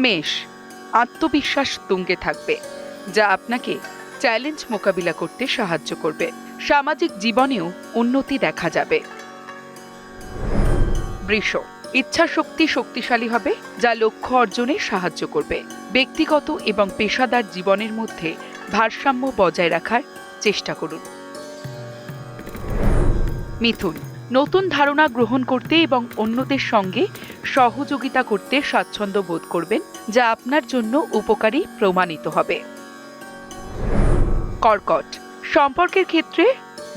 মেষ, আত্মবিশ্বাস তুঙ্গে থাকবে, যা আপনাকে চ্যালেঞ্জ মোকাবিলা করতে সাহায্য করবে। সামাজিক জীবনেও উন্নতি দেখা যাবে। বৃষ, ইচ্ছাশক্তি শক্তিশালী হবে, যা লক্ষ্য অর্জনে সাহায্য করবে। ব্যক্তিগত এবং পেশাদার জীবনের মধ্যে ভারসাম্য বজায় রাখার চেষ্টা করুন। মিথুন, নতুন ধারণা গ্রহণ করতে এবং অন্যদের সঙ্গে সহযোগিতা করতে স্বাচ্ছন্দ্য বোধ করবেন, যা আপনার জন্য উপকারী প্রমাণিত হবে। কর্কট, সম্পর্কের ক্ষেত্রে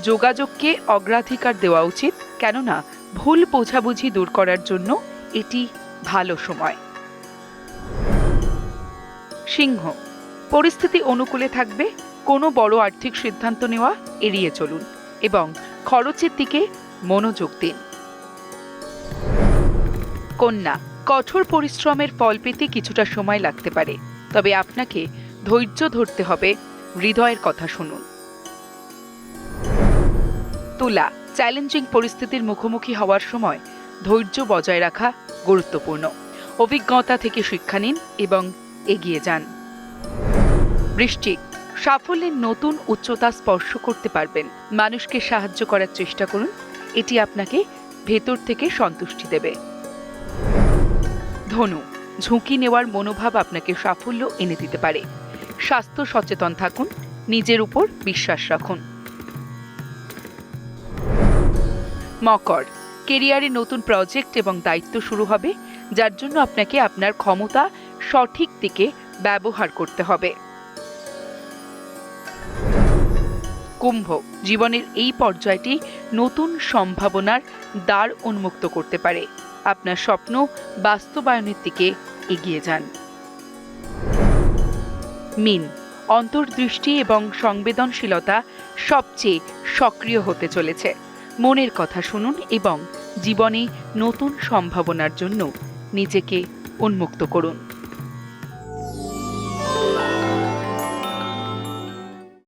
যোগাযোগকে অগ্রাধিকার দেওয়া উচিত, কেননা ভুল বোঝাবুঝি দূর করার জন্য এটি ভালো সময়। সিংহ, পরিস্থিতি অনুকূলে থাকবে, কোনো বড় আর্থিক সিদ্ধান্ত নেওয়া এড়িয়ে চলুন এবং খরচের দিকে মনোযোগ দিন। কন্যা, কঠোর পরিশ্রমের ফল পেতে কিছুটা সময় লাগতে পারে, তবে আপনাকে ধৈর্য ধরতে হবে। হৃদয়ের কথা শুনুন। তুলা, চ্যালেঞ্জিং পরিস্থিতির মুখোমুখি হওয়ার সময় ধৈর্য বজায় রাখা গুরুত্বপূর্ণ। অভিজ্ঞতা থেকে শিক্ষা নিন এবং এগিয়ে যান। বৃশ্চিক, সাফল্যের নতুন উচ্চতা স্পর্শ করতে পারবেন। মানুষকে সাহায্য করার চেষ্টা করুন, এটি আপনাকে ভেতর থেকে সন্তুষ্টি দেবে। ধনু, ঝুঁকি নেওয়ার মনোভাব আপনাকে সাফল্য এনে দিতে পারে। স্বাস্থ্য সচেতন থাকুন, নিজের উপর বিশ্বাস রাখুন। মকর, কেরিয়ারে নতুন প্রজেক্ট এবং দায়িত্ব শুরু হবে, যার জন্য আপনাকে আপনার ক্ষমতা সঠিক দিকে ব্যবহার করতে হবে। কুম্ভ, জীবনের এই পর্যায়টি নতুন সম্ভাবনার দ্বার উন্মুক্ত করতে পারে। আপনার স্বপ্ন বাস্তবায়নের দিকে এগিয়ে যান। মীন, অন্তর্দৃষ্টি এবং সংবেদনশীলতা সবচেয়ে সক্রিয় হতে চলেছে। মনের কথা শুনুন এবং জীবনে নতুন সম্ভাবনার জন্য নিজেকে উন্মুক্ত করুন।